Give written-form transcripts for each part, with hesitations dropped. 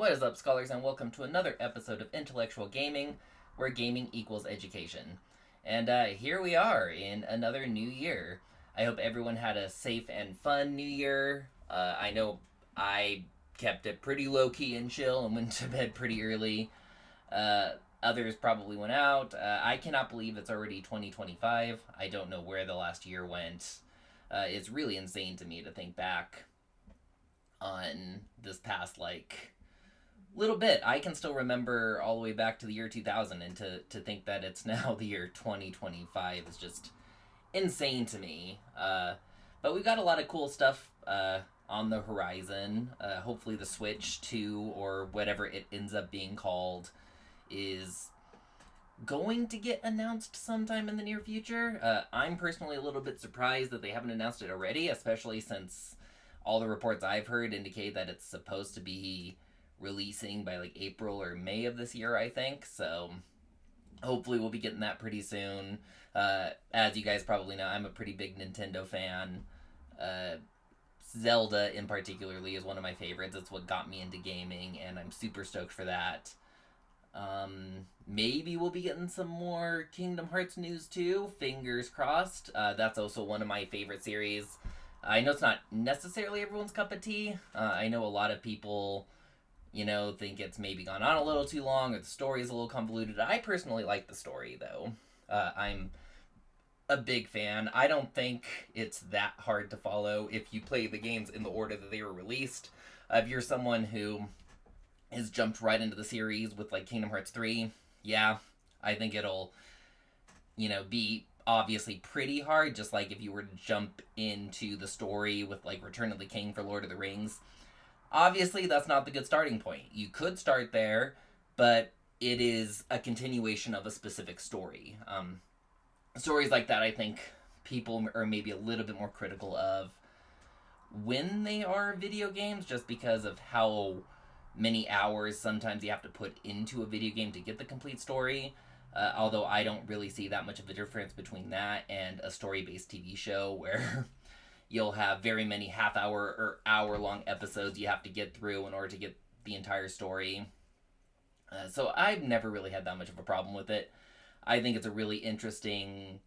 What is up, scholars, and welcome to another episode of Intellectual Gaming, where gaming equals education. And here we are in another new year. I hope everyone had a safe and fun new year. I know I kept it pretty low-key and chill and went to bed pretty early. Others probably went out. I cannot believe it's already 2025. I don't know where the last year went. It's really insane to me to think back on this past, little bit. I can still remember all the way back to the year 2000, and to think that it's now the year 2025 is just insane to me. But we've got a lot of cool stuff on the horizon. Hopefully the Switch 2, or whatever it ends up being called, is going to get announced sometime in the near future. I'm personally a little bit surprised that they haven't announced it already, especially since all the reports I've heard indicate that it's supposed to be releasing by April or May of this year, I think. So hopefully we'll be getting that pretty soon. As you guys probably know, I'm a pretty big Nintendo fan. Zelda in particularly is one of my favorites. It's what got me into gaming, and I'm super stoked for that. Maybe we'll be getting some more Kingdom Hearts news too. Fingers crossed. That's also one of my favorite series. I know it's not necessarily everyone's cup of tea. I know a lot of people think it's maybe gone on a little too long, or the story is a little convoluted. I personally like the story, though. I'm a big fan. I don't think it's that hard to follow if you play the games in the order that they were released. If you're someone who has jumped right into the series with, Kingdom Hearts 3, yeah, I think it'll, be obviously pretty hard, just like if you were to jump into the story with, Return of the King for Lord of the Rings. Obviously, that's not the good starting point. You could start there, but it is a continuation of a specific story. Stories like that, I think people are maybe a little bit more critical of when they are video games, just because of how many hours sometimes you have to put into a video game to get the complete story. Although I don't really see that much of a difference between that and a story-based TV show where you'll have very many half-hour or hour-long episodes you have to get through in order to get the entire story. So I've never really had that much of a problem with it. I think it's a really interesting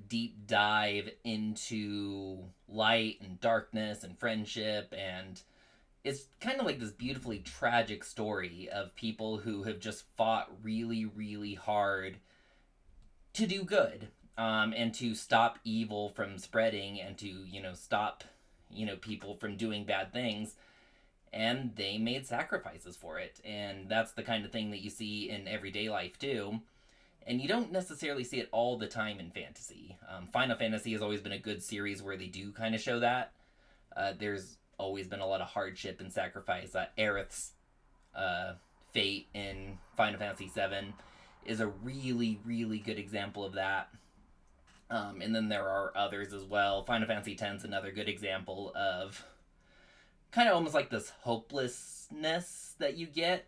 deep dive into light and darkness and friendship, and it's kind of like this beautifully tragic story of people who have just fought really, really hard to do good. And to stop evil from spreading, and to, stop, people from doing bad things. And they made sacrifices for it. And that's the kind of thing that you see in everyday life, too. And you don't necessarily see it all the time in fantasy. Final Fantasy has always been a good series where they do kind of show that. There's always been a lot of hardship and sacrifice. Aerith's fate in Final Fantasy VII is a really, really good example of that. And then there are others as well. Final Fantasy X is another good example of kind of almost like this hopelessness that you get,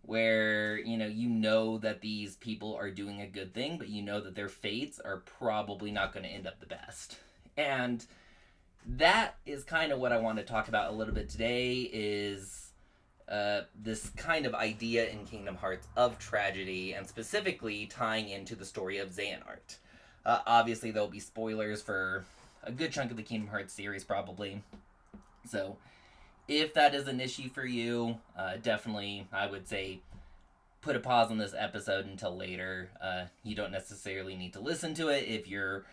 where, you know that these people are doing a good thing, but you know that their fates are probably not going to end up the best. And that is kind of what I want to talk about a little bit today, is this kind of idea in Kingdom Hearts of tragedy, and specifically tying into the story of Xehanort. Obviously, there'll be spoilers for a good chunk of the Kingdom Hearts series, probably. So, if that is an issue for you, definitely, I would say, put a pause on this episode until later. You don't necessarily need to listen to it if you're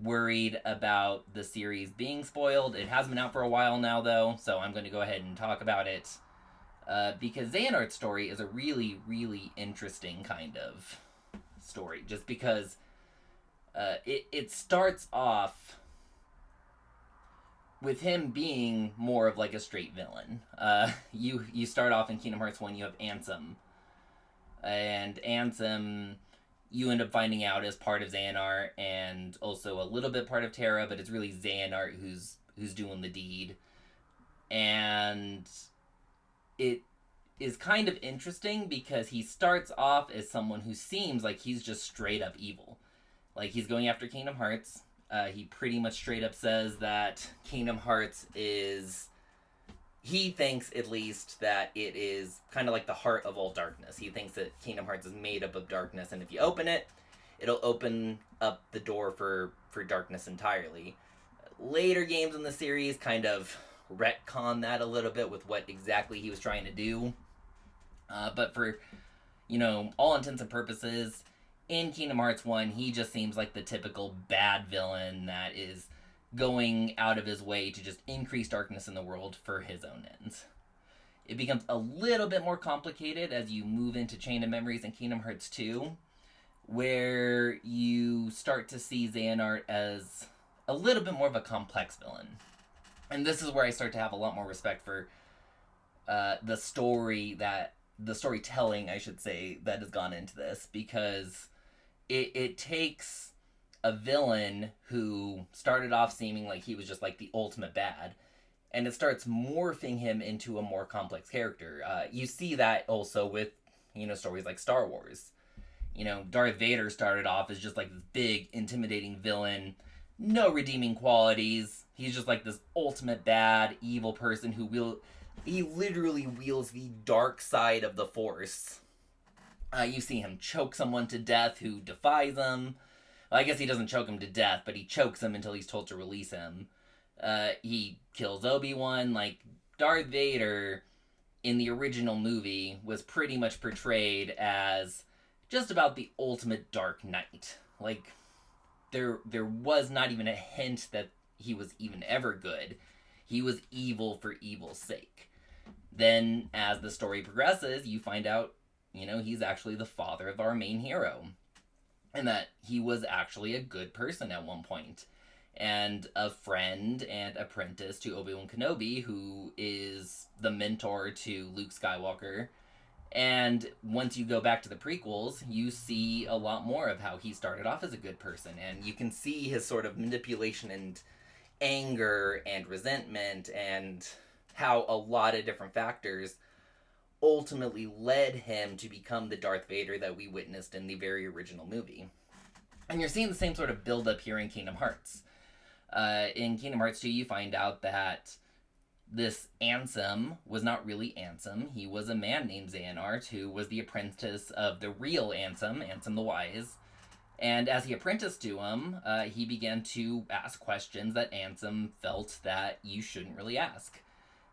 worried about the series being spoiled. It has been out for a while now, though, so I'm going to go ahead and talk about it. Because Xehanort's story is a really, really interesting kind of story, just because it starts off with him being more of a straight villain. You start off in Kingdom Hearts 1, you have Ansem. And Ansem, you end up finding out, is part of Xehanort, and also a little bit part of Terra, but it's really Xehanort who's doing the deed. And it is kind of interesting because he starts off as someone who seems like he's just straight up evil. He's going after Kingdom Hearts. He pretty much straight up says that Kingdom Hearts is he thinks at least that it is kind of like the heart of all darkness. He thinks that Kingdom Hearts is made up of darkness, and if you open it, it'll open up the door for darkness entirely. Later games in the series kind of retcon that a little bit with what exactly he was trying to do. But for, all intents and purposes, in Kingdom Hearts 1, he just seems like the typical bad villain that is going out of his way to just increase darkness in the world for his own ends. It becomes a little bit more complicated as you move into Chain of Memories and Kingdom Hearts 2, where you start to see Xehanort as a little bit more of a complex villain. And this is where I start to have a lot more respect for the storytelling, I should say, that has gone into this, because it takes a villain who started off seeming like he was just like the ultimate bad, and it starts morphing him into a more complex character. You see that also with, stories like Star Wars. Darth Vader started off as just like this big, intimidating villain, no redeeming qualities. He's just like this ultimate bad, evil person he literally wields the dark side of the Force. You see him choke someone to death who defies him. Well, I guess he doesn't choke him to death, but he chokes him until he's told to release him. He kills Obi-Wan. Like, Darth Vader in the original movie was pretty much portrayed as just about the ultimate Dark Knight. Like, there was not even a hint that he was even ever good. He was evil for evil's sake. Then, as the story progresses, you find out, he's actually the father of our main hero. And that he was actually a good person at one point. And a friend and apprentice to Obi-Wan Kenobi, who is the mentor to Luke Skywalker. And once you go back to the prequels, you see a lot more of how he started off as a good person. And you can see his sort of manipulation and anger and resentment, and how a lot of different factors ultimately led him to become the Darth Vader that we witnessed in the very original movie. And you're seeing the same sort of build-up here in Kingdom Hearts. In Kingdom Hearts 2, you find out that this Ansem was not really Ansem. He was a man named Xehanort, who was the apprentice of the real Ansem, Ansem the Wise. And as he apprenticed to him, he began to ask questions that Ansem felt that you shouldn't really ask.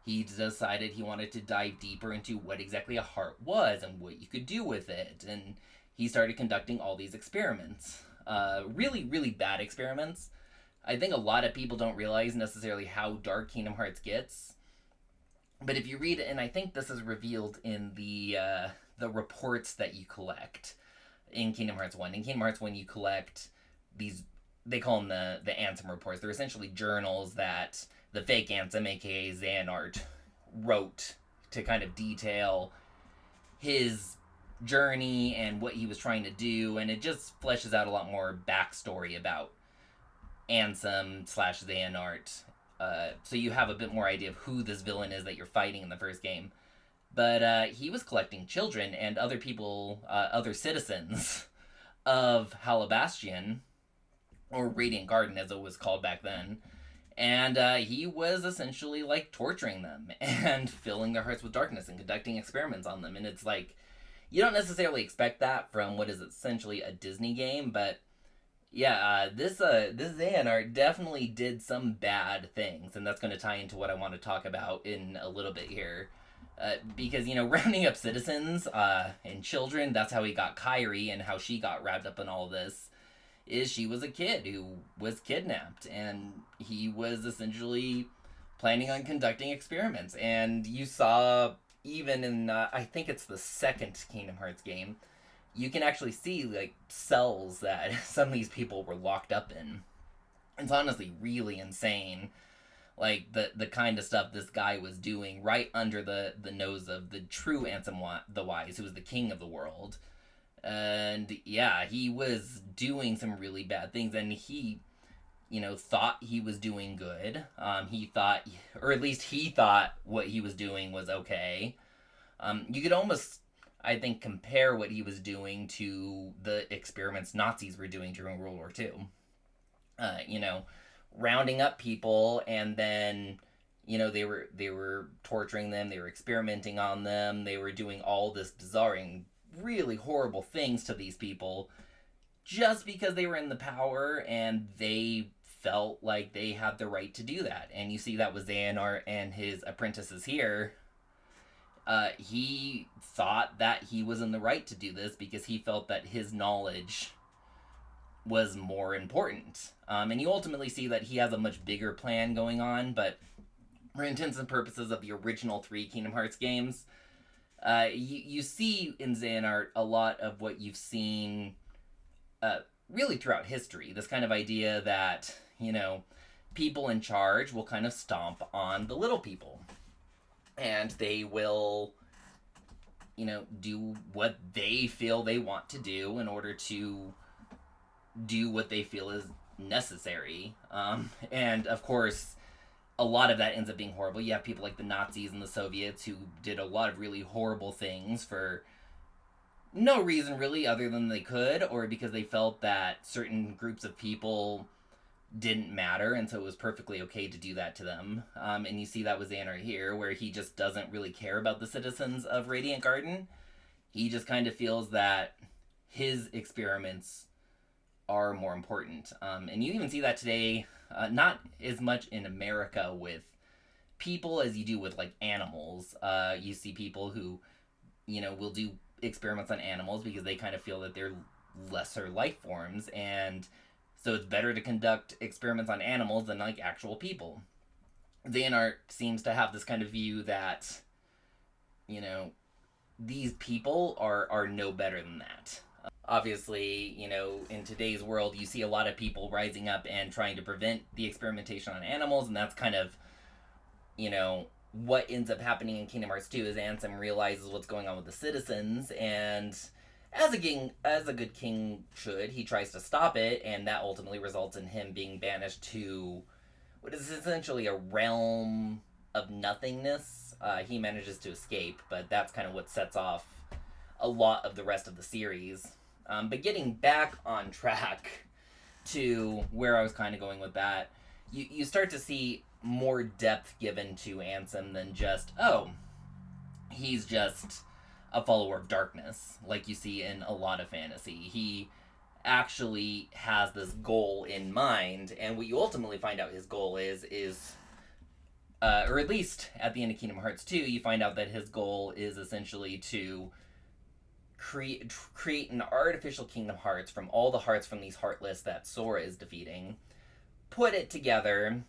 He decided he wanted to dive deeper into what exactly a heart was and what you could do with it. And he started conducting all these experiments. Really, really bad experiments. I think a lot of people don't realize necessarily how dark Kingdom Hearts gets. But if you read it, and I think this is revealed in the reports that you collect in Kingdom Hearts 1. In Kingdom Hearts 1, you collect these, they call them the Ansem reports. They're essentially journals that the fake Ansem, aka Xehanort, wrote to kind of detail his journey and what he was trying to do, and it just fleshes out a lot more backstory about Ansem / Xehanort. So you have a bit more idea of who this villain is that you're fighting in the first game. But he was collecting children and other people, other citizens of Halabastian, or Radiant Garden as it was called back then. And he was essentially like torturing them and filling their hearts with darkness and conducting experiments on them. And it's like, you don't necessarily expect that from what is essentially a Disney game, but yeah, this Xehanort definitely did some bad things, and that's going to tie into what I want to talk about in a little bit here. Because, rounding up citizens and children, that's how he got Kairi, and how she got wrapped up in all this, is she was a kid who was kidnapped, and he was essentially planning on conducting experiments. And you saw, even in, I think it's the second Kingdom Hearts game, you can actually see, like, cells that some of these people were locked up in. It's honestly really insane. Like, the kind of stuff this guy was doing right under the nose of the true Ansem the Wise, who was the king of the world. And, yeah, he was doing some really bad things, and he, thought he was doing good. He thought, or at least he thought what he was doing was okay. You could almost, I think, compare what he was doing to the experiments Nazis were doing during World War II. Rounding up people and then, they were torturing them, they were experimenting on them, they were doing all this bizarre and really horrible things to these people just because they were in the power and they felt like they had the right to do that. And you see that with Xehanort and his apprentices here. He thought that he was in the right to do this because he felt that his knowledge was more important. And you ultimately see that he has a much bigger plan going on, but for intents and purposes of the original 3 Kingdom Hearts games, you see in Xehanort a lot of what you've seen really throughout history. This kind of idea that, people in charge will kind of stomp on the little people. And they will, do what they feel they want to do in order to do what they feel is necessary. And of course, a lot of that ends up being horrible. You have people like the Nazis and the Soviets who did a lot of really horrible things for no reason really other than they could, or because they felt that certain groups of people didn't matter, and so it was perfectly okay to do that to them. And you see that with Xehanort here, where he just doesn't really care about the citizens of Radiant Garden. He just kind of feels that his experiments are more important. And you even see that today, not as much in America with people as you do with, like, animals. You see people who, will do experiments on animals because they kind of feel that they're lesser life forms, and so it's better to conduct experiments on animals than, like, actual people. Xehanort seems to have this kind of view that, these people are no better than that. Obviously, in today's world, you see a lot of people rising up and trying to prevent the experimentation on animals, and that's kind of, what ends up happening in Kingdom Hearts 2 is Ansem realizes what's going on with the citizens, and as a good king should, he tries to stop it, and that ultimately results in him being banished to what is essentially a realm of nothingness. He manages to escape, but that's kind of what sets off a lot of the rest of the series. But getting back on track to where I was kind of going with that, you start to see more depth given to Ansem than just, he's just a follower of darkness, like you see in a lot of fantasy. He actually has this goal in mind, and what you ultimately find out his goal is or at least at the end of Kingdom Hearts 2, you find out that his goal is essentially to create an artificial Kingdom Hearts from all the hearts from these Heartless that Sora is defeating, put it together,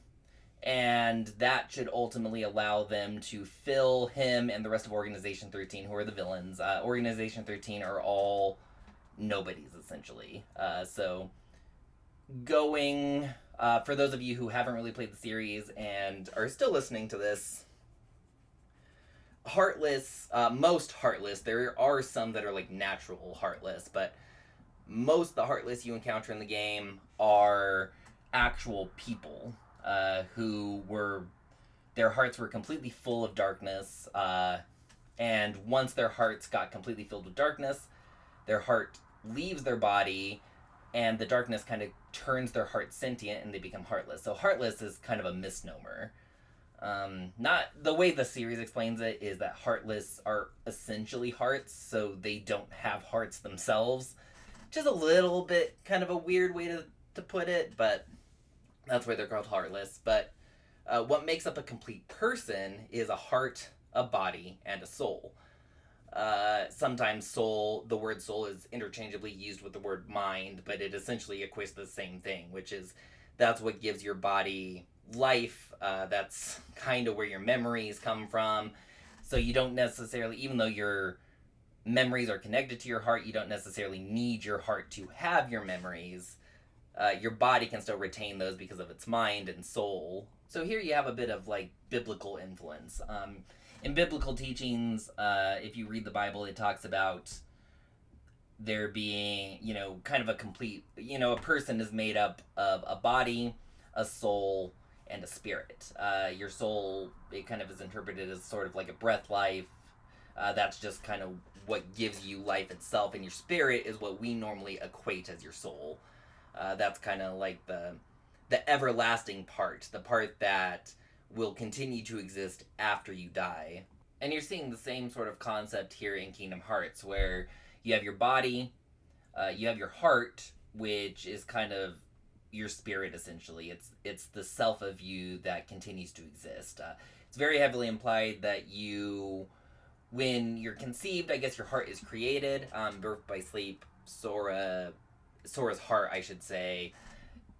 and that should ultimately allow them to fill him and the rest of Organization 13, who are the villains. Organization 13 are all nobodies, essentially. So, going, for those of you who haven't really played the series and are still listening to this, Heartless, most Heartless, there are some that are like natural Heartless, but most of the Heartless you encounter in the game are actual people. Their hearts were completely full of darkness, and once their hearts got completely filled with darkness, their heart leaves their body, and the darkness kind of turns their heart sentient, and they become heartless. So heartless is kind of a misnomer. Not the way the series explains it is that heartless are essentially hearts, so they don't have hearts themselves, which is a little bit kind of a weird way to put it, but that's why they're called heartless. But what makes up a complete person is a heart, a body, and a soul. Sometimes the word soul is interchangeably used with the word mind, but it essentially equates to the same thing, which is that's what gives your body life. That's kind of where your memories come from. So you don't necessarily, even though your memories are connected to your heart, you don't necessarily need your heart to have your memories. Your body can still retain those because of its mind and soul. So here you have a bit of like biblical influence. In biblical teachings, if you read the Bible, it talks about there being, kind of a complete, a person is made up of a body, a soul, and a spirit. Your soul, it kind of is interpreted as sort of like a breath life. That's just kind of what gives you life itself, and your spirit is what we normally equate as your soul. That's kind of like the everlasting part, the part that will continue to exist after you die. And you're seeing the same sort of concept here in Kingdom Hearts, where you have your body, you have your heart, which is kind of your spirit essentially. It's the self of you that continues to exist. It's very heavily implied that you, when you're conceived, I guess your heart is created. Birth by sleep, Sora's heart, I should say,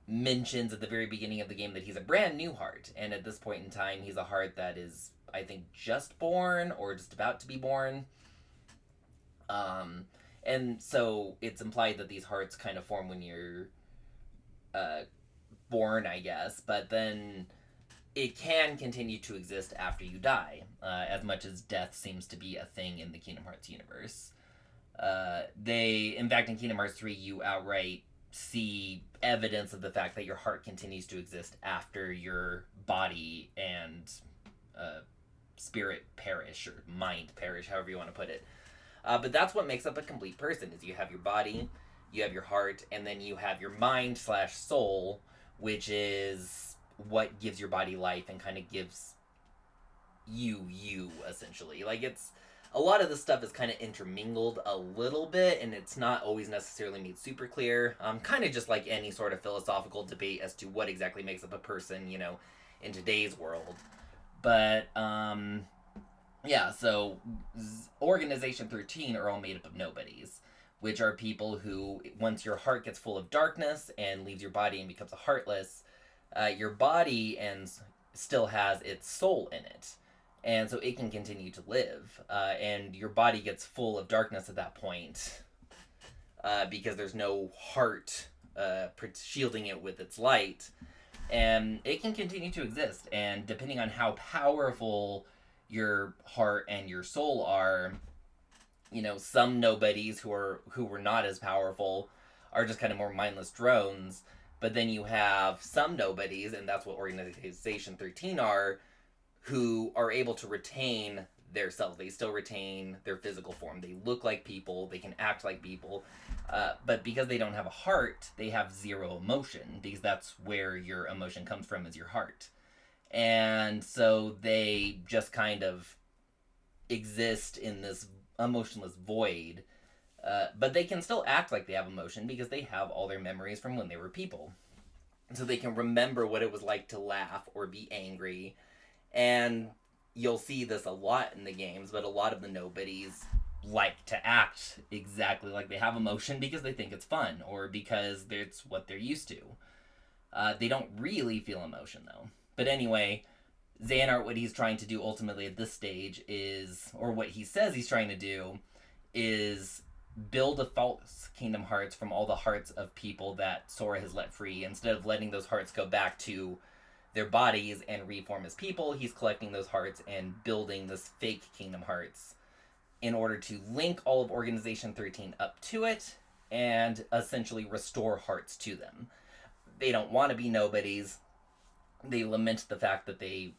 mentions at the very beginning of the game that he's a brand new heart, and at this point in time, he's a heart that is, I think, just born or just about to be born. And so it's implied that these hearts kind of form when you're born, I guess, but then it can continue to exist after you die, as much as death seems to be a thing in the Kingdom Hearts universe. In fact, in Kingdom Hearts 3, you outright see evidence of the fact that your heart continues to exist after your body and spirit perish, or mind perish, however you want to put it. But that's what makes up a complete person, is you have your body, you have your heart, and then you have your mind / soul, which is what gives your body life and kind of gives you, essentially. Like, it's, a lot of this stuff is kind of intermingled a little bit, and it's not always necessarily made super clear. Kind of just like any sort of philosophical debate as to what exactly makes up a person, in today's world. But, yeah, so Organization 13 are all made up of nobodies, which are people who, once your heart gets full of darkness and leaves your body and becomes a heartless, your body still has its soul in it. And so it can continue to live. And your body gets full of darkness at that point, because there's no heart shielding it with its light. And it can continue to exist. And depending on how powerful your heart and your soul are, some nobodies who were not as powerful are just kind of more mindless drones. But then you have some nobodies, and that's what Organization 13 are, who are able to retain their self. They still retain their physical form. They look like people. They can act like people. But because they don't have a heart, they have zero emotion, because that's where your emotion comes from, is your heart. And so they just kind of exist in this emotionless void. But they can still act like they have emotion, because they have all their memories from when they were people. So they can remember what it was like to laugh or be angry. And you'll see this a lot in the games, but a lot of the nobodies like to act exactly like they have emotion because they think it's fun, or because it's what they're used to. They don't really feel emotion, though. But anyway, Xehanort, what he's trying to do ultimately at this stage is, or what he says he's trying to do, is build a false Kingdom Hearts from all the hearts of people that Sora has let free. Instead of letting those hearts go back to their bodies and reform as people, he's collecting those hearts and building this fake Kingdom Hearts in order to link all of Organization 13 up to it and essentially restore hearts to them. They don't want to be nobodies. They lament the fact that they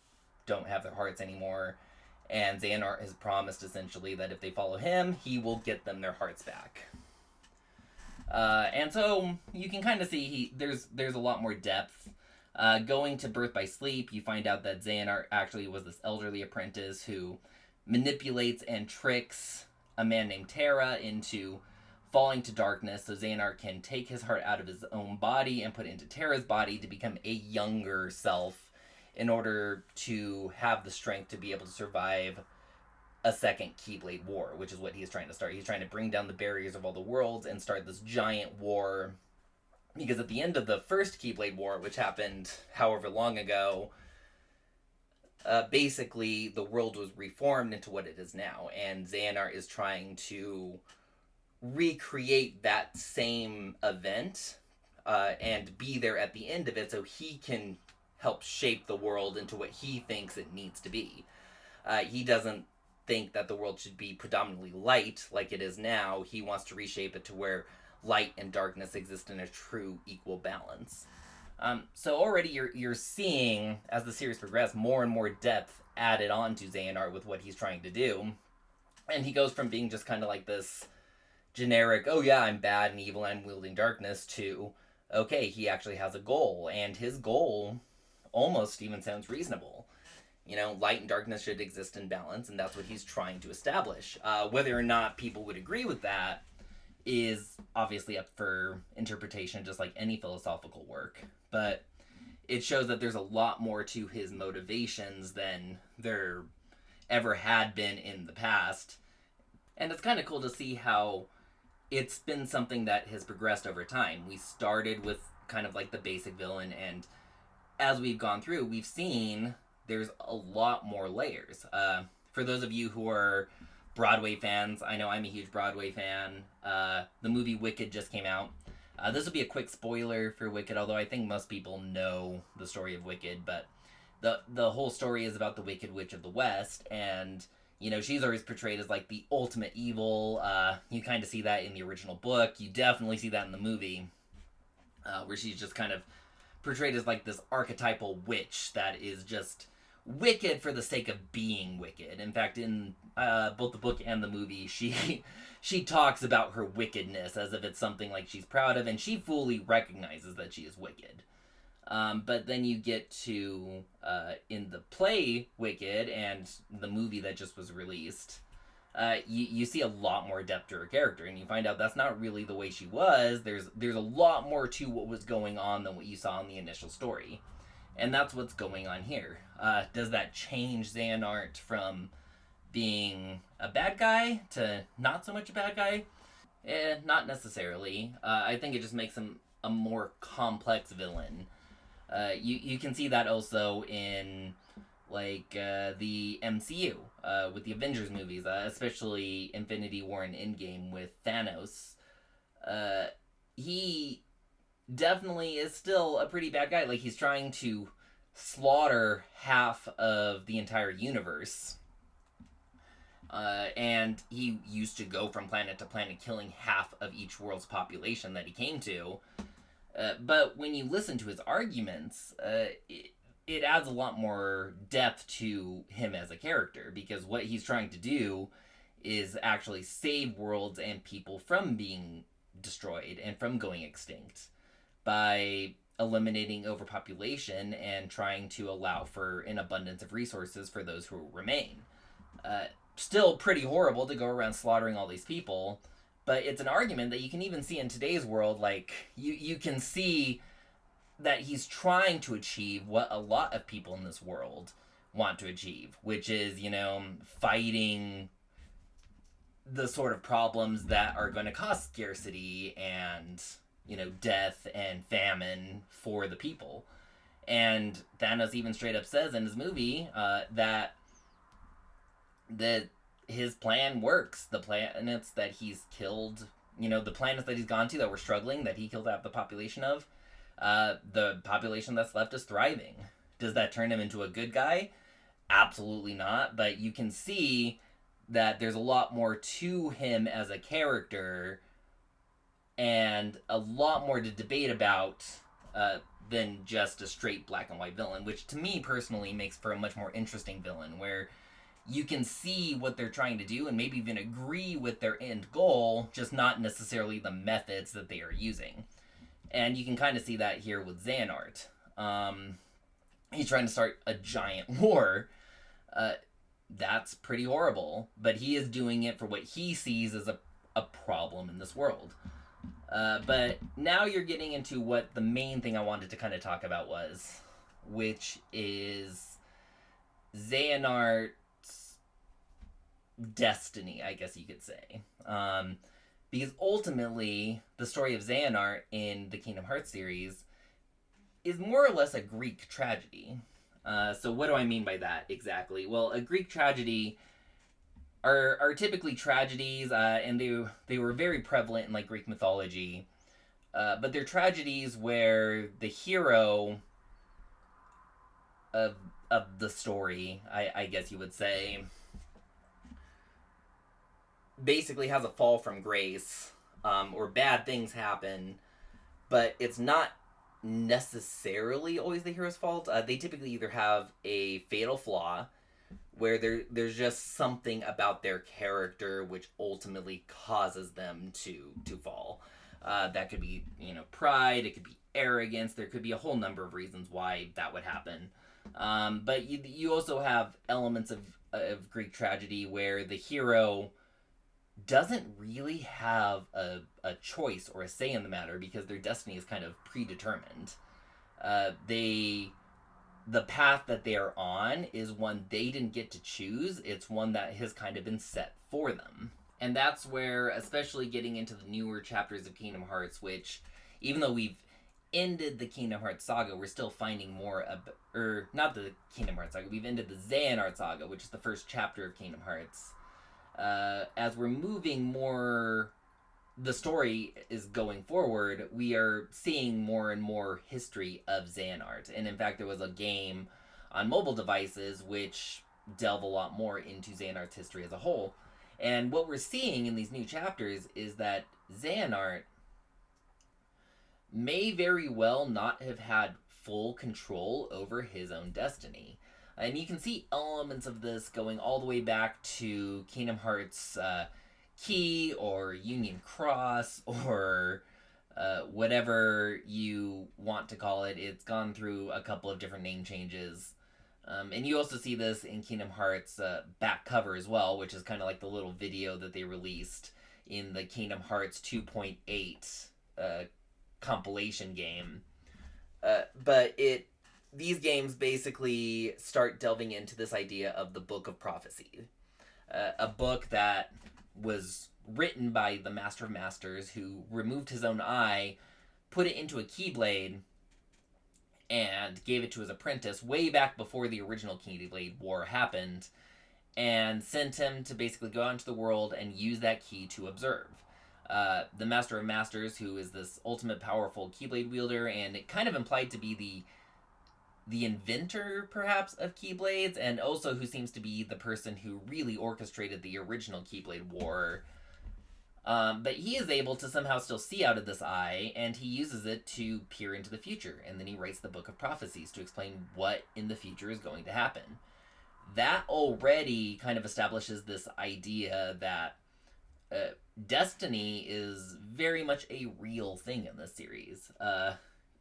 don't have their hearts anymore, and Xehanort has promised essentially that if they follow him, he will get them their hearts back. And so you can kind of see there's a lot more depth. Going to Birth by Sleep, you find out that Xehanort actually was this elderly apprentice who manipulates and tricks a man named Terra into falling to darkness, so Xehanort can take his heart out of his own body and put it into Terra's body to become a younger self, in order to have the strength to be able to survive a second Keyblade War, which is what he's trying to start. He's trying to bring down the barriers of all the worlds and start this giant war, because at the end of the first Keyblade War, which happened however long ago, basically the world was reformed into what it is now, and Xehanort is trying to recreate that same event and be there at the end of it, so he can help shape the world into what he thinks it needs to be. He doesn't think that the world should be predominantly light like it is now. He wants to reshape it to where light and darkness exist in a true equal balance. So already you're seeing, as the series progresses, more and more depth added on to Xehanort with what he's trying to do. And he goes from being just kind of like this generic, oh yeah, I'm bad and evil and I'm wielding darkness, to, okay, he actually has a goal. And his goal almost even sounds reasonable. light and darkness should exist in balance, and that's what he's trying to establish. Whether or not people would agree with that is obviously up for interpretation, just like any philosophical work. But it shows that there's a lot more to his motivations than there ever had been in the past. And it's kind of cool to see how it's been something that has progressed over time. We started with kind of like the basic villain, and as we've gone through, we've seen there's a lot more layers. For those of you who are Broadway fans, I know I'm a huge Broadway fan. The movie Wicked just came out. This will be a quick spoiler for Wicked, although I think most people know the story of Wicked, but the whole story is about the Wicked Witch of the West, and she's always portrayed as like the ultimate evil. You kind of see that in the original book. You definitely see that in the movie, where she's just kind of portrayed as like this archetypal witch that is just wicked for the sake of being wicked. In fact, in both the book and the movie, she talks about her wickedness as if it's something like she's proud of, and she fully recognizes that she is wicked. But then you get to in the play Wicked and the movie that just was released, you see a lot more depth to her character, and you find out that's not really the way she was. There's a lot more to what was going on than what you saw in the initial story, and that's what's going on here. Does that change Xehanort from being a bad guy to not so much a bad guy? Not necessarily. I think it just makes him a more complex villain. You can see that also in like the MCU with the Avengers movies, especially Infinity War and Endgame with Thanos. He definitely is still a pretty bad guy. Like, he's trying to slaughter half of the entire universe. And he used to go from planet to planet killing half of each world's population that he came to. But when you listen to his arguments, it adds a lot more depth to him as a character, because what he's trying to do is actually save worlds and people from being destroyed and from going extinct by eliminating overpopulation and trying to allow for an abundance of resources for those who remain. Still pretty horrible to go around slaughtering all these people, but it's an argument that you can even see in today's world. Like, you can see that he's trying to achieve what a lot of people in this world want to achieve, which is, fighting the sort of problems that are going to cause scarcity and, death and famine for the people. And Thanos even straight up says in his movie that his plan works. The planets that he's killed, the planets that he's gone to that were struggling, that he killed out the population of, the population that's left is thriving. Does that turn him into a good guy? Absolutely not. But you can see that there's a lot more to him as a character and a lot more to debate about than just a straight black and white villain, which to me personally makes for a much more interesting villain, where you can see what they're trying to do and maybe even agree with their end goal, just not necessarily the methods that they are using. And you can kind of see that here with Xehanort. He's trying to start a giant war. That's pretty horrible, but he is doing it for what he sees as a problem in this world. But now you're getting into what the main thing I wanted to kind of talk about was, which is Xehanort's destiny, I guess you could say. Because ultimately, the story of Xehanort in the Kingdom Hearts series is more or less a Greek tragedy. So what do I mean by that exactly? Well, a Greek tragedy are typically tragedies, and they were very prevalent in like Greek mythology. But they're tragedies where the hero of the story, I guess you would say, basically has a fall from grace, or bad things happen, but it's not necessarily always the hero's fault. They typically either have a fatal flaw, where there's just something about their character which ultimately causes them to fall. That could be, pride, it could be arrogance, there could be a whole number of reasons why that would happen. But you also have elements of Greek tragedy where the hero doesn't really have a choice or a say in the matter because their destiny is kind of predetermined. The path that they are on is one they didn't get to choose. It's one that has kind of been set for them. And that's where, especially getting into the newer chapters of Kingdom Hearts, which, even though we've ended the Kingdom Hearts saga, we're still finding more or not the Kingdom Hearts saga, we've ended the Xehanort saga, which is the first chapter of Kingdom Hearts. As we're moving more, the story is going forward, we are seeing more and more history of Xehanort. And in fact, there was a game on mobile devices which delve a lot more into Xehanort's history as a whole. And what we're seeing in these new chapters is that Xehanort may very well not have had full control over his own destiny. And you can see elements of this going all the way back to Kingdom Hearts Key or Union Cross or whatever you want to call it. It's gone through a couple of different name changes. And you also see this in Kingdom Hearts back cover as well, which is kind of like the little video that they released in the Kingdom Hearts 2.8 compilation game. But these games basically start delving into this idea of the Book of Prophecy. A book that was written by the Master of Masters, who removed his own eye, put it into a Keyblade, and gave it to his apprentice way back before the original Keyblade War happened, and sent him to basically go out into the world and use that key to observe. The Master of Masters, who is this ultimate powerful Keyblade wielder, and it kind of implied to be the inventor, perhaps, of Keyblades, and also who seems to be the person who really orchestrated the original Keyblade War. But he is able to somehow still see out of this eye, and he uses it to peer into the future, and then he writes the Book of Prophecies to explain what in the future is going to happen. That already kind of establishes this idea that destiny is very much a real thing in this series.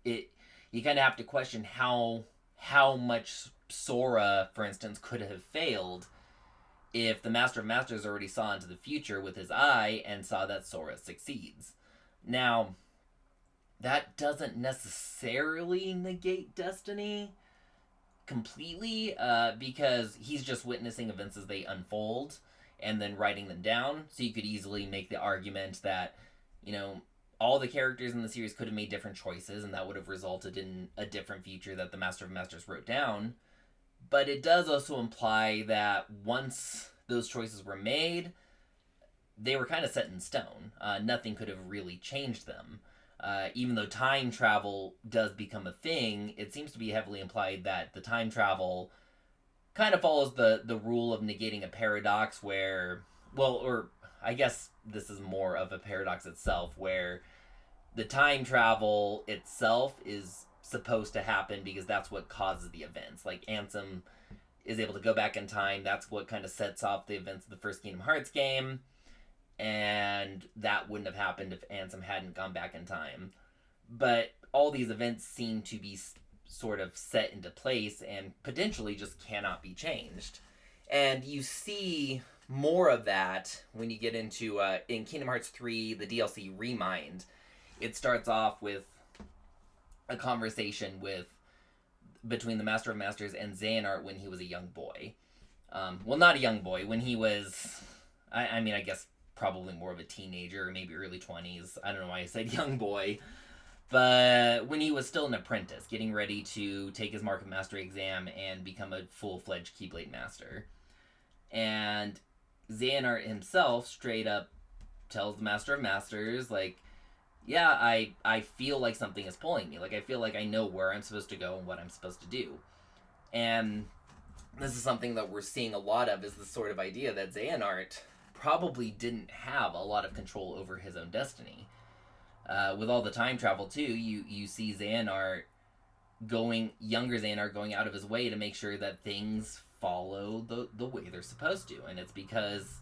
You kind of have to question how much Sora, for instance, could have failed if the Master of Masters already saw into the future with his eye and saw that Sora succeeds. Now, that doesn't necessarily negate destiny completely, because he's just witnessing events as they unfold and then writing them down. So you could easily make the argument that, all the characters in the series could have made different choices, and that would have resulted in a different future that the Master of Masters wrote down. But it does also imply that once those choices were made, they were kind of set in stone. Nothing could have really changed them. Even though time travel does become a thing, it seems to be heavily implied that the time travel kind of follows the rule of negating a paradox where, or I guess this is more of a paradox itself, where the time travel itself is supposed to happen because that's what causes the events. Like Ansem is able to go back in time. That's what kind of sets off the events of the first Kingdom Hearts game. And that wouldn't have happened if Ansem hadn't gone back in time. But all these events seem to be sort of set into place and potentially just cannot be changed. And you see more of that when you get into, in Kingdom Hearts 3, the DLC Remind. It starts off with a conversation between the Master of Masters and Xehanort when he was a young boy. Well, not a young boy, when he was, I guess probably more of a teenager, or maybe early 20s. I don't know why I said young boy. But when he was still an apprentice, getting ready to take his Mark of Mastery exam and become a full-fledged Keyblade Master. And Xehanort himself straight up tells the Master of Masters, like, yeah, I feel like something is pulling me. Like, I feel like I know where I'm supposed to go and what I'm supposed to do. And this is something that we're seeing a lot of, is this sort of idea that Xehanort probably didn't have a lot of control over his own destiny. With all the time travel, too, you see younger Xehanort going out of his way to make sure that things follow the way they're supposed to. And it's because,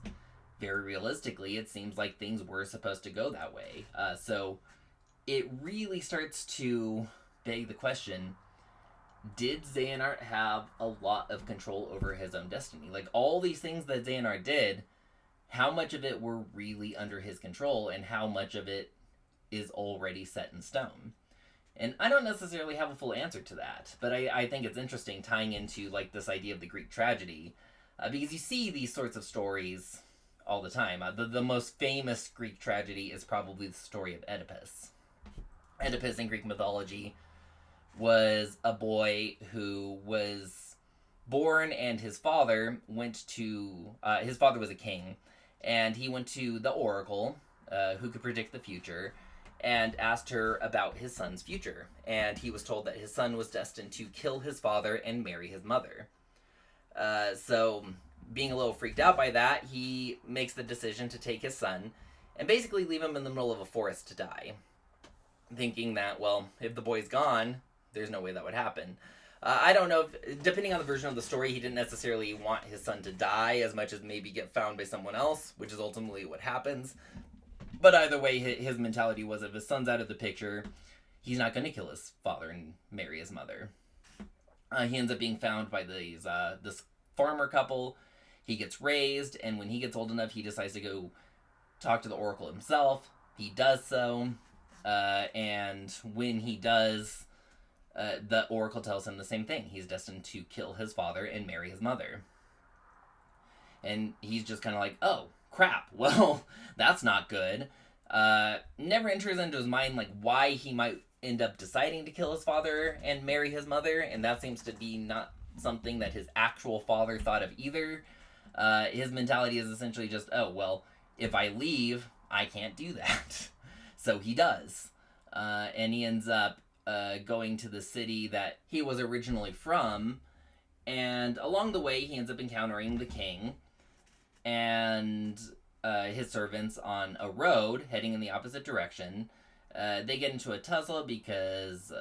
very realistically, it seems like things were supposed to go that way. So it really starts to beg the question, did Xehanort have a lot of control over his own destiny? Like, all these things that Xehanort did, how much of it were really under his control, and how much of it is already set in stone? And I don't necessarily have a full answer to that, but I think it's interesting tying into, like, this idea of the Greek tragedy, because you see these sorts of stories all the time. The most famous Greek tragedy is probably the story of Oedipus. Oedipus in Greek mythology was a boy who was born, and his father went to his father was a king, and he went to the oracle, who could predict the future, and asked her about his son's future. And he was told that his son was destined to kill his father and marry his mother. So, being a little freaked out by that, he makes the decision to take his son and basically leave him in the middle of a forest to die, thinking that, well, if the boy's gone, there's no way that would happen. I don't know if, depending on the version of the story, he didn't necessarily want his son to die as much as maybe get found by someone else, which is ultimately what happens. But either way, his mentality was, if his son's out of the picture, he's not going to kill his father and marry his mother. He ends up being found by this farmer couple. He gets raised, and when he gets old enough, he decides to go talk to the oracle himself. He does so, and when he does, the oracle tells him the same thing. He's destined to kill his father and marry his mother. And he's just kind of like, oh, crap, well, that's not good. Never enters into his mind, like, why he might end up deciding to kill his father and marry his mother, and that seems to be not something that his actual father thought of either. His mentality is essentially just, oh, well, if I leave, I can't do that. So he does. And he ends up going to the city that he was originally from, and along the way, he ends up encountering the king and his servants on a road heading in the opposite direction. They get into a tussle because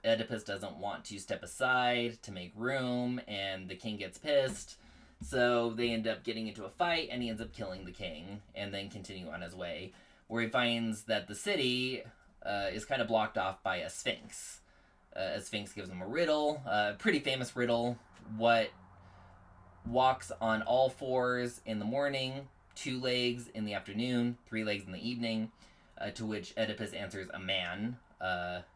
Oedipus doesn't want to step aside to make room, and the king gets pissed. So they end up getting into a fight, and he ends up killing the king, and then continue on his way, where he finds that the city is kind of blocked off by a sphinx. A sphinx gives him a riddle, a pretty famous riddle. What walks on all fours in the morning, 2 legs in the afternoon, 3 legs in the evening, to which Oedipus answers a man,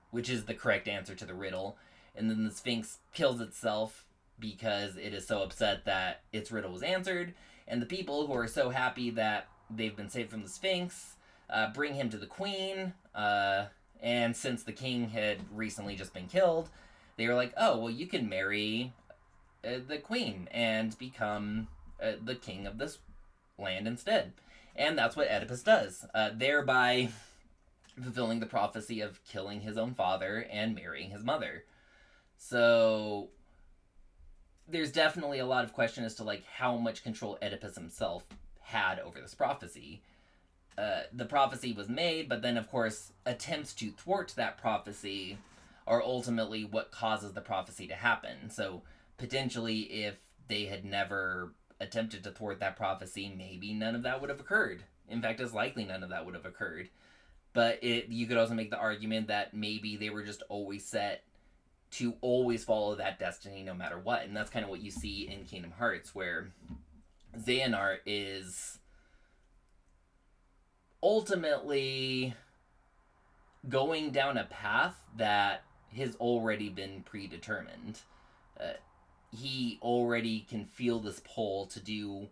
which is the correct answer to the riddle. And then the sphinx kills itself because it is so upset that its riddle was answered, and the people who are so happy that they've been saved from the sphinx bring him to the queen, and since the king had recently just been killed, they were like, oh, well, you can marry the queen and become the king of this land instead. And that's what Oedipus does, thereby fulfilling the prophecy of killing his own father and marrying his mother. So there's definitely a lot of question as to, like, how much control Oedipus himself had over this prophecy. The prophecy was made, but then, of course, attempts to thwart that prophecy are ultimately what causes the prophecy to happen. So, potentially, if they had never attempted to thwart that prophecy, maybe none of that would have occurred. In fact, it's likely none of that would have occurred. But you could also make the argument that maybe they were just always set to always follow that destiny no matter what. And that's kind of what you see in Kingdom Hearts, where Xehanort is ultimately going down a path that has already been predetermined. He already can feel this pull to do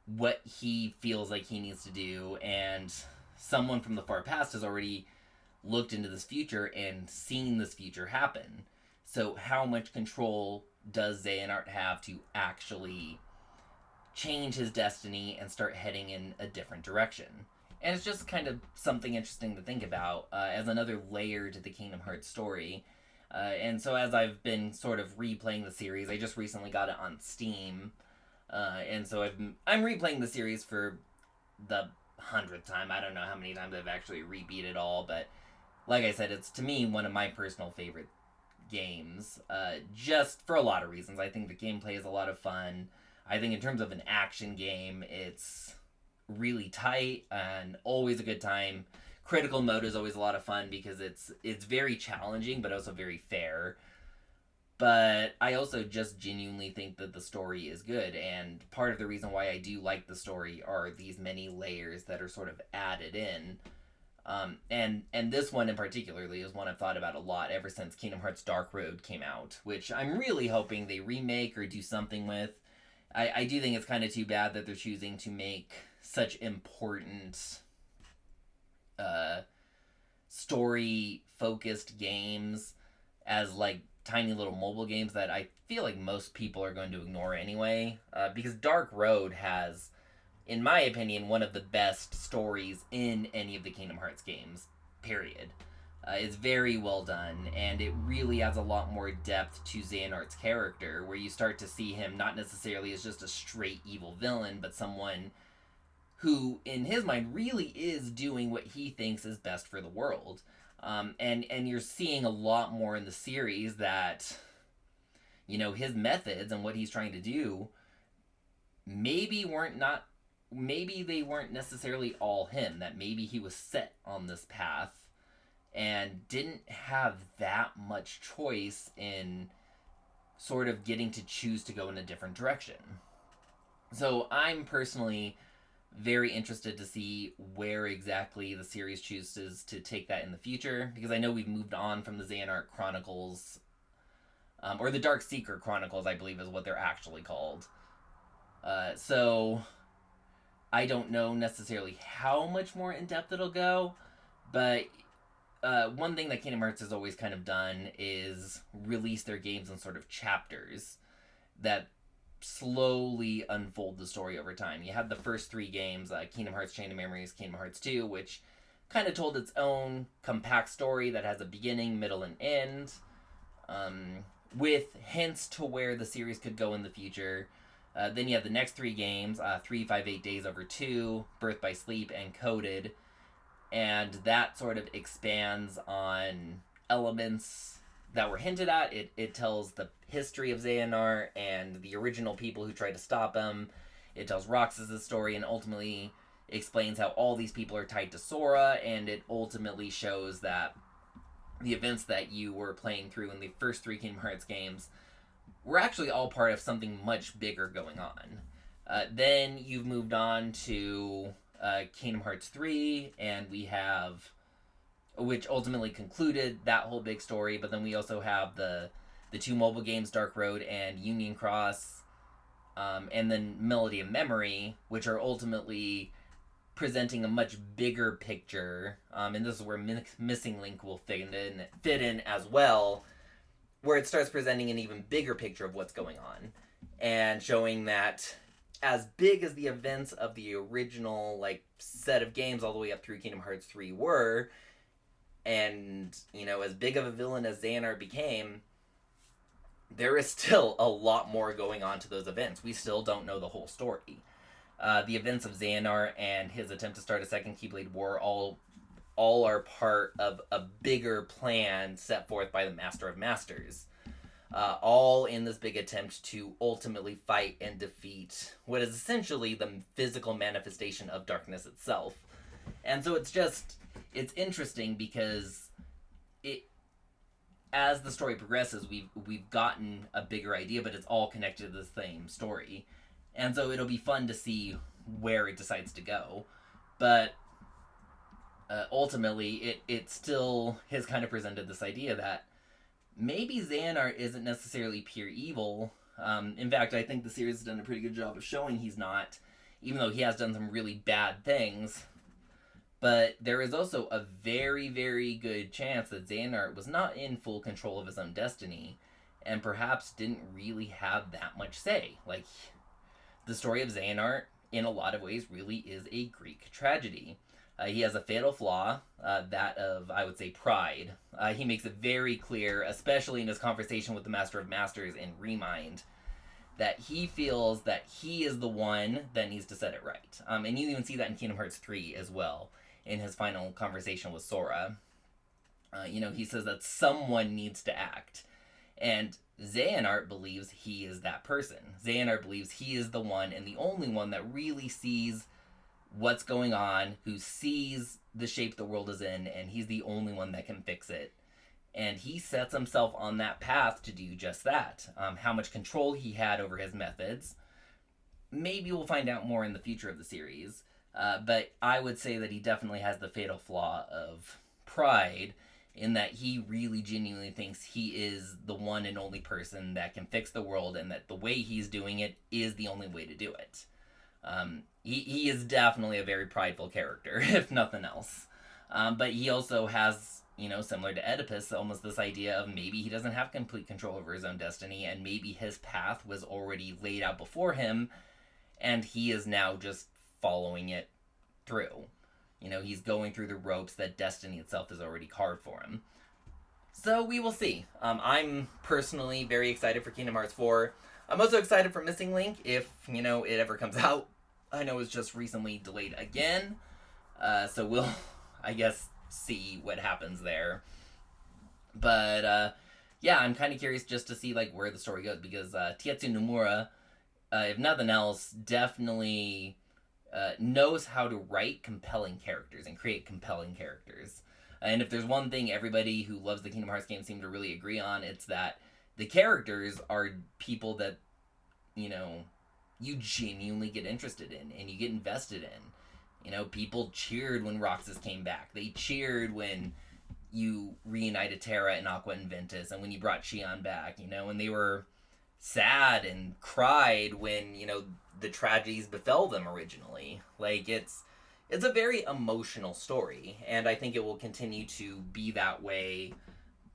what he feels like he needs to do, and someone from the far past has already looked into this future and seen this future happen. So how much control does Xehanort have to actually change his destiny and start heading in a different direction? And it's just kind of something interesting to think about as another layer to the Kingdom Hearts story. And so as I've been sort of replaying the series, I just recently got it on Steam. And so I'm replaying the series for the 100th time. I don't know how many times I've actually rebeat it all, but like I said, it's, to me, one of my personal favorite games. Just for a lot of reasons. I think the gameplay is a lot of fun. I think in terms of an action game, it's really tight and always a good time. Critical mode is always a lot of fun because it's very challenging but also very fair. But I also just genuinely think that the story is good, and part of the reason why I do like the story are these many layers that are sort of added in. And this one in particularly is one I've thought about a lot ever since Kingdom Hearts Dark Road came out, which I'm really hoping they remake or do something with. I do think it's kind of too bad that they're choosing to make such important uh, story focused games as like tiny little mobile games that I feel like most people are going to ignore anyway. Because Dark Road has, in my opinion, one of the best stories in any of the Kingdom Hearts games, period. It's very well done, and it really adds a lot more depth to Xehanort's character, where you start to see him not necessarily as just a straight evil villain, but someone who, in his mind, really is doing what he thinks is best for the world. And you're seeing a lot more in the series that, you know, his methods and what he's trying to do maybe they weren't necessarily all him, that maybe he was set on this path and didn't have that much choice in sort of getting to choose to go in a different direction. So I'm personally very interested to see where exactly the series chooses to take that in the future, because I know we've moved on from the Xehanort Chronicles, or the Dark Seeker Chronicles, I believe is what they're actually called. So I don't know necessarily how much more in depth it'll go, but one thing that Kingdom Hearts has always kind of done is release their games in sort of chapters that slowly unfold the story over time. You had the first three games, Kingdom Hearts Chain of Memories, Kingdom Hearts 2, which kind of told its own compact story that has a beginning, middle, and end, with hints to where the series could go in the future. Then you have the next three games, 358 Days Over 2, Birth by Sleep, and Coded, and that sort of expands on elements that were hinted at. It tells the history of Xehanort and the original people who tried to stop him. It tells Roxas' story and ultimately explains how all these people are tied to Sora, and it ultimately shows that the events that you were playing through in the first three Kingdom Hearts games were actually all part of something much bigger going on. Then you've moved on to Kingdom Hearts 3, and we have, which ultimately concluded that whole big story, but then we also have the two mobile games, Dark Road and Union Cross, and then Melody of Memory, which are ultimately presenting a much bigger picture, and this is where Missing Link will fit in as well, where it starts presenting an even bigger picture of what's going on, and showing that as big as the events of the original like set of games all the way up through Kingdom Hearts 3 were, and, you know, as big of a villain as Xehanort became, there is still a lot more going on to those events. We still don't know the whole story. The events of Xehanort and his attempt to start a second Keyblade War all are part of a bigger plan set forth by the Master of Masters. All in this big attempt to ultimately fight and defeat what is essentially the physical manifestation of darkness itself. And so it's interesting because as the story progresses, we've gotten a bigger idea, but it's all connected to the same story. And so it'll be fun to see where it decides to go. But ultimately, it still has kind of presented this idea that maybe Xehanort isn't necessarily pure evil. In fact, I think the series has done a pretty good job of showing he's not, even though he has done some really bad things. But there is also a very, very good chance that Xehanort was not in full control of his own destiny, and perhaps didn't really have that much say. Like, the story of Xehanort, in a lot of ways, really is a Greek tragedy. He has a fatal flaw, that of, I would say, pride. He makes it very clear, especially in his conversation with the Master of Masters in Remind, that he feels that he is the one that needs to set it right. And you even see that in Kingdom Hearts 3 as well, in his final conversation with Sora. He says that someone needs to act. And Xehanort believes he is that person. Xehanort believes he is the one and the only one that really sees what's going on, who sees the shape the world is in, and he's the only one that can fix it. And he sets himself on that path to do just that. How much control he had over his methods, maybe we'll find out more in the future of the series. But I would say that he definitely has the fatal flaw of pride, in that he really genuinely thinks he is the one and only person that can fix the world, and that the way he's doing it is the only way to do it. He is definitely a very prideful character, if nothing else. But he also has, similar to Oedipus, almost this idea of maybe he doesn't have complete control over his own destiny, and maybe his path was already laid out before him, and he is now just following it through. He's going through the ropes that destiny itself has already carved for him. So we will see. I'm personally very excited for Kingdom Hearts 4. I'm also excited for Missing Link if, it ever comes out. I know it's just recently delayed again. So we'll, I guess, see what happens there. But, yeah, I'm kind of curious just to see, where the story goes. Because Tetsu Nomura, if nothing else, definitely knows how to write compelling characters and create compelling characters. And if there's one thing everybody who loves the Kingdom Hearts games seem to really agree on, it's that the characters are people that, you genuinely get interested in and you get invested in. People cheered when Roxas came back. They cheered when you reunited Terra and Aqua and Ventus, and when you brought Xion back, and they were sad and cried when, the tragedies befell them originally. It's a very emotional story, and I think it will continue to be that way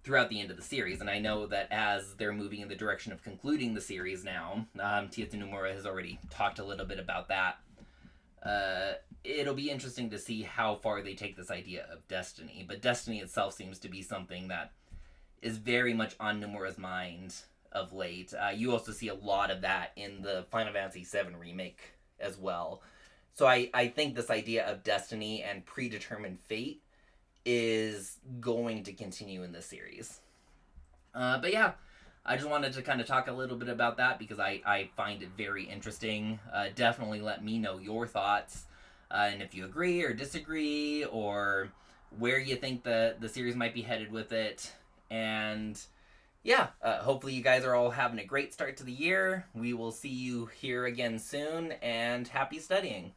throughout the end of the series. And I know that as they're moving in the direction of concluding the series now, Tetsu Nomura has already talked a little bit about that. It'll be interesting to see how far they take this idea of destiny. But destiny itself seems to be something that is very much on Nomura's mind of late. You also see a lot of that in the Final Fantasy VII remake as well. So I think this idea of destiny and predetermined fate is going to continue in this series. But yeah, I just wanted to kind of talk a little bit about that because I find it very interesting. Definitely let me know your thoughts, and if you agree or disagree, or where you think the series might be headed with it. And yeah, hopefully you guys are all having a great start to the year. We will see you here again soon, and happy studying.